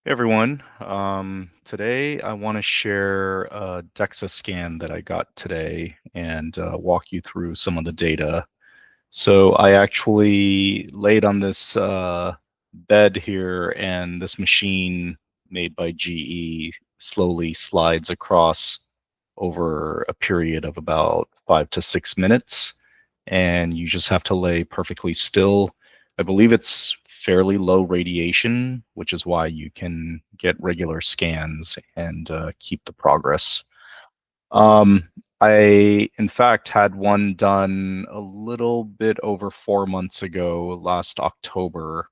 Hey everyone, today I want to share a DEXA scan that I got today and walk you through some of the data. So I actually laid on this bed here, and this machine made by GE slowly slides across over a period of about 5 to 6 minutes, and you just have to lay perfectly still. I believe it's fairly low radiation, which is why you can get regular scans and keep the progress. Um, I, in fact, had one done a little bit over 4 months ago, last October.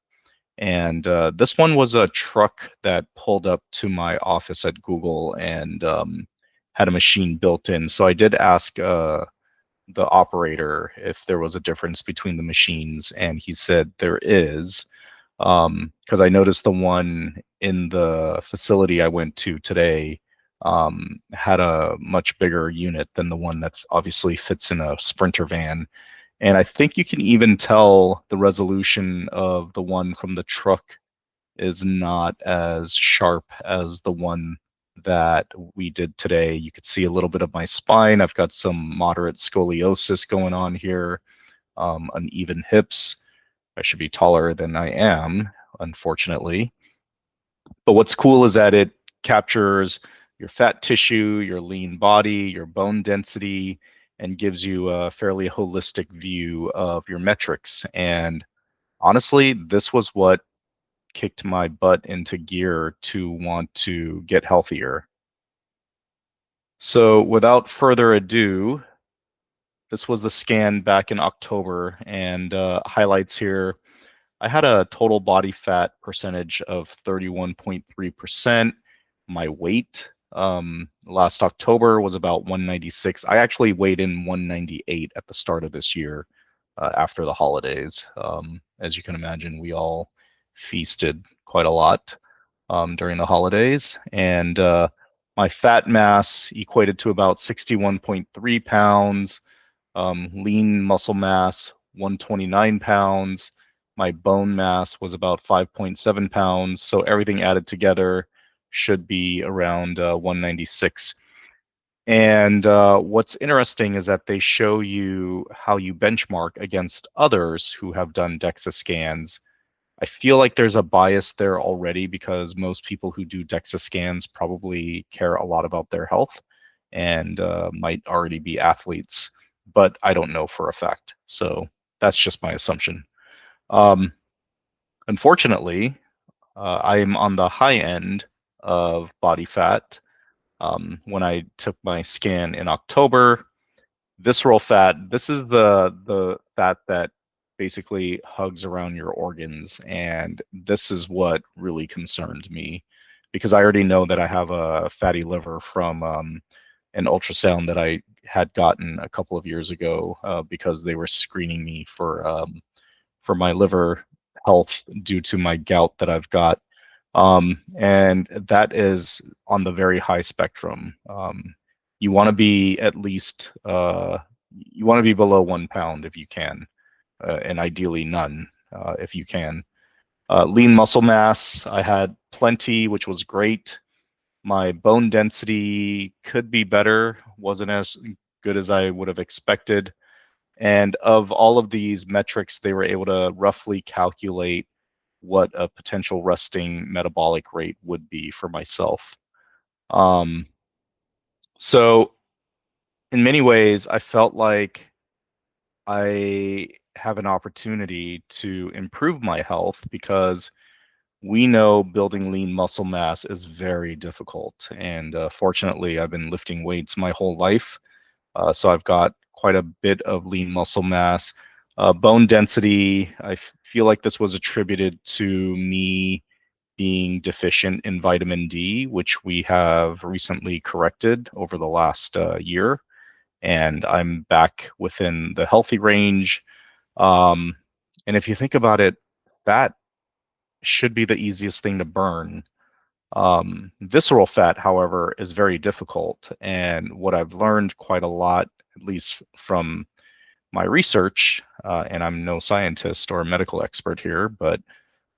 And this one was a truck that pulled up to my office at Google and had a machine built in. So I did ask the operator if there was a difference between the machines, and he said there is. Because I noticed the one in the facility I went to today had a much bigger unit than the one that obviously fits in a Sprinter van. And I think you can even tell the resolution of the one from the truck is not as sharp as the one that we did today. You could see a little bit of my spine. I've got some moderate scoliosis going on here, uneven hips. I should be taller than I am, unfortunately. But what's cool is that it captures your fat tissue, your lean body, your bone density, and gives you a fairly holistic view of your metrics. And honestly, this was what kicked my butt into gear to want to get healthier. So without further ado, this was the scan back in October, and highlights here. I had a total body fat percentage of 31.3%. My weight last October was about 196. I actually weighed in 198 at the start of this year after the holidays. As you can imagine, we all feasted quite a lot during the holidays. And my fat mass equated to about 61.3 pounds, lean muscle mass, 129 pounds. My bone mass was about 5.7 pounds. So everything added together should be around 196. And what's interesting is that they show you how you benchmark against others who have done DEXA scans. I feel like there's a bias there already because most people who do DEXA scans probably care a lot about their health and might already be athletes, but I don't know for a fact. So that's just my assumption. Um, Unfortunately, I am on the high end of body fat. When I took my scan in October, visceral fat, this is the fat that basically hugs around your organs, and this is what really concerned me because I already know that I have a fatty liver from an ultrasound that I had gotten a couple of years ago because they were screening me for my liver health due to my gout that I've got, and that is on the very high spectrum. You want to be at least you want to be below 1 pound if you can, and ideally none if you can. Lean muscle mass, I had plenty, which was great. My bone density could be better, wasn't as good as I would have expected. And of all of these metrics, they were able to roughly calculate what a potential resting metabolic rate would be for myself. Um, so in many ways, I felt like I have an opportunity to improve my health because we know building lean muscle mass is very difficult. And fortunately, I've been lifting weights my whole life. So I've got quite a bit of lean muscle mass. Bone density, I feel like this was attributed to me being deficient in vitamin D, which we have recently corrected over the last year. And I'm back within the healthy range. Um, and if you think about it, fat should be the easiest thing to burn. Visceral fat, however, is very difficult. And what I've learned quite a lot, at least from my research, and I'm no scientist or a medical expert here, but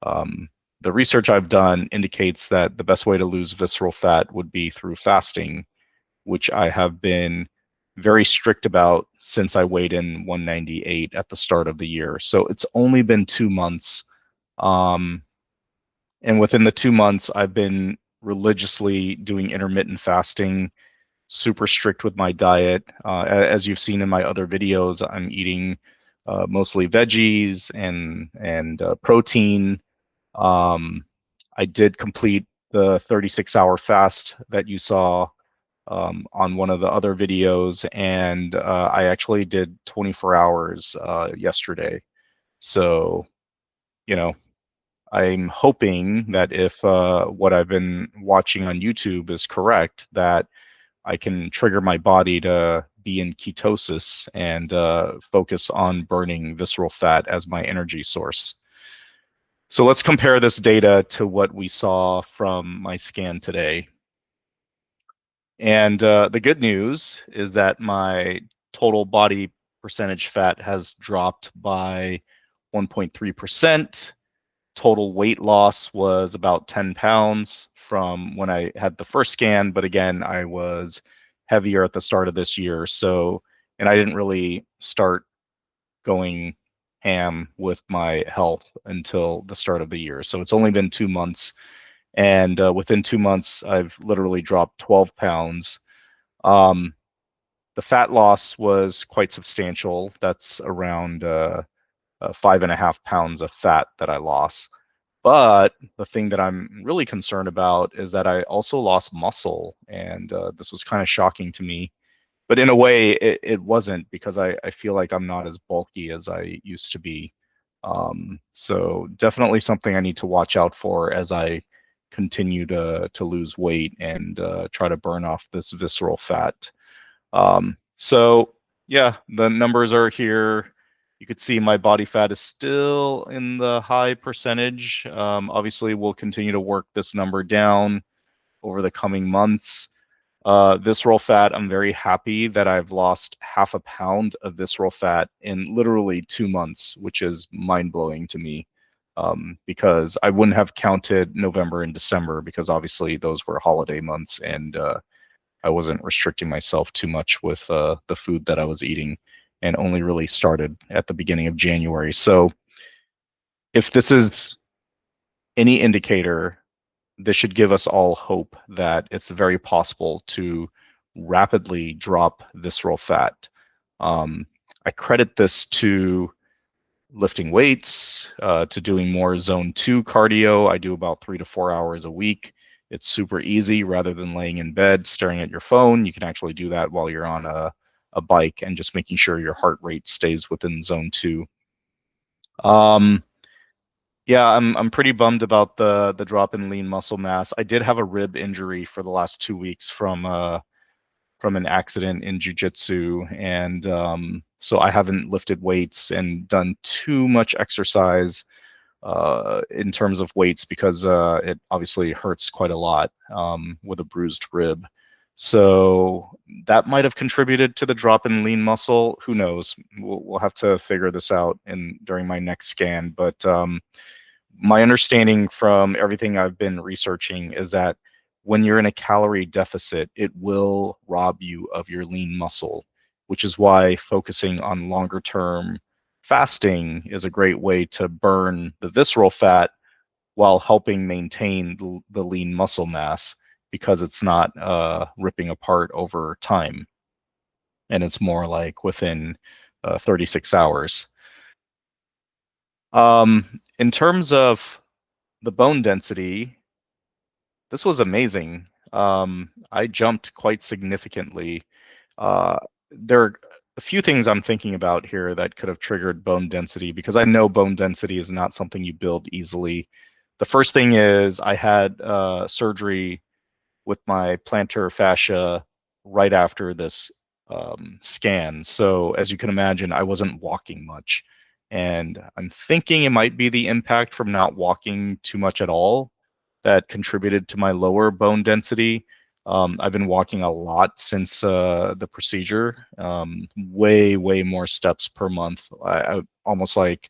um, the research I've done indicates that the best way to lose visceral fat would be through fasting, which I have been very strict about since I weighed in 198 at the start of the year. So it's only been 2 months. Um, and within the 2 months, I've been religiously doing intermittent fasting, super strict with my diet. As you've seen in my other videos, I'm eating mostly veggies and protein. Um, I did complete the 36-hour fast that you saw on one of the other videos, and I actually did 24 hours yesterday. So, you know, I'm hoping that if what I've been watching on YouTube is correct, that I can trigger my body to be in ketosis and focus on burning visceral fat as my energy source. So let's compare this data to what we saw from my scan today. And the good news is that my total body percentage fat has dropped by 1.3%. Total weight loss was about 10 pounds from when I had the first scan, but again, I was heavier at the start of this year. So, and I didn't really start going ham with my health until the start of the year. So it's only been 2 months. And within 2 months, I've literally dropped 12 pounds. Um, the fat loss was quite substantial. That's around 5.5 pounds of fat that I lost. But the thing that I'm really concerned about is that I also lost muscle, and this was kind of shocking to me. But in a way, it wasn't, because I feel like I'm not as bulky as I used to be. So definitely something I need to watch out for as I continue to lose weight and try to burn off this visceral fat. So yeah, the numbers are here. You could see my body fat is still in the high percentage. Obviously, we'll continue to work this number down over the coming months. Visceral fat, I'm very happy that I've lost 0.5 pound of visceral fat in literally 2 months, which is mind-blowing to me, because I wouldn't have counted November and December, because obviously those were holiday months, and I wasn't restricting myself too much with the food that I was eating, and only really started at the beginning of January. So if this is any indicator, this should give us all hope that it's very possible to rapidly drop visceral fat. I credit this to lifting weights, to doing more zone 2 cardio. I do about 3 to 4 hours a week. It's super easy. Rather than laying in bed staring at your phone, you can actually do that while you're on a bike, and just making sure your heart rate stays within zone 2. Um, yeah, I'm pretty bummed about the drop in lean muscle mass. I did have a rib injury for the last 2 weeks from an accident in jujitsu, and so I haven't lifted weights and done too much exercise in terms of weights, because it obviously hurts quite a lot with a bruised rib. So that might have contributed to the drop in lean muscle. Who knows? We'll have to figure this out during my next scan. But my understanding from everything I've been researching is that when you're in a calorie deficit, it will rob you of your lean muscle, which is why focusing on longer term fasting is a great way to burn the visceral fat while helping maintain the lean muscle mass, because it's not ripping apart over time, and it's more like within 36 hours. In terms of the bone density, this was amazing. I jumped quite significantly. Uh, there are a few things I'm thinking about here that could have triggered bone density, because I know bone density is not something you build easily. The first thing is I had surgery with my plantar fascia right after this scan. So as you can imagine, I wasn't walking much. And I'm thinking it might be the impact from not walking too much at all that contributed to my lower bone density. I've been walking a lot since the procedure, way more steps per month. I almost like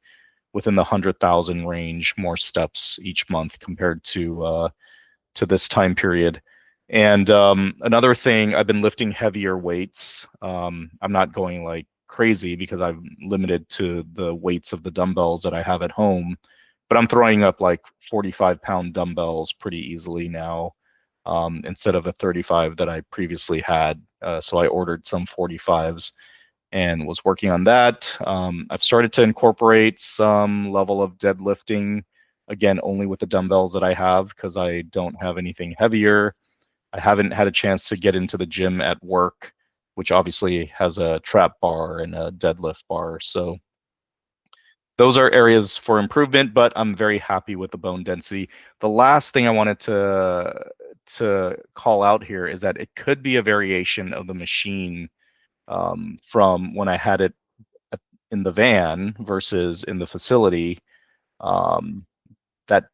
within the 100,000 range more steps each month compared to this time period. And another thing, I've been lifting heavier weights. I'm not going like crazy because I'm limited to the weights of the dumbbells that I have at home, but I'm throwing up like 45-pound dumbbells pretty easily now, instead of the 35 that I previously had. So I ordered some 45s and was working on that. I've started to incorporate some level of deadlifting, again, only with the dumbbells that I have because I don't have anything heavier. I haven't had a chance to get into the gym at work, which obviously has a trap bar and a deadlift bar. So those are areas for improvement, but I'm very happy with the bone density. The last thing I wanted to call out here is that it could be a variation of the machine, from when I had it in the van versus in the facility. Um, that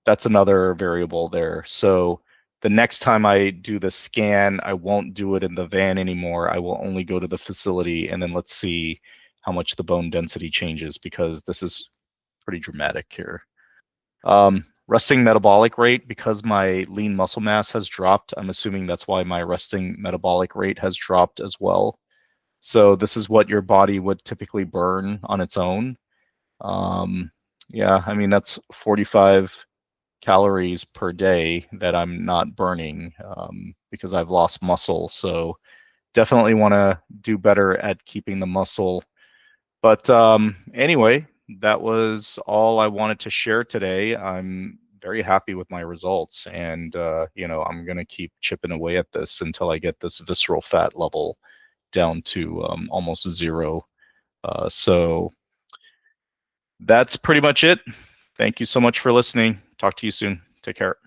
that's another variable there. So the next time I do the scan, I won't do it in the van anymore. I will only go to the facility, and then let's see how much the bone density changes, because this is pretty dramatic here. Resting metabolic rate, because my lean muscle mass has dropped, I'm assuming that's why my resting metabolic rate has dropped as well. So this is what your body would typically burn on its own. Um, yeah, I mean, that's 45 calories per day that I'm not burning, because I've lost muscle. So definitely want to do better at keeping the muscle. But anyway, that was all I wanted to share today. I'm very happy with my results, and I'm going to keep chipping away at this until I get this visceral fat level down to almost zero. So that's pretty much it. Thank you so much for listening. Talk to you soon. Take care.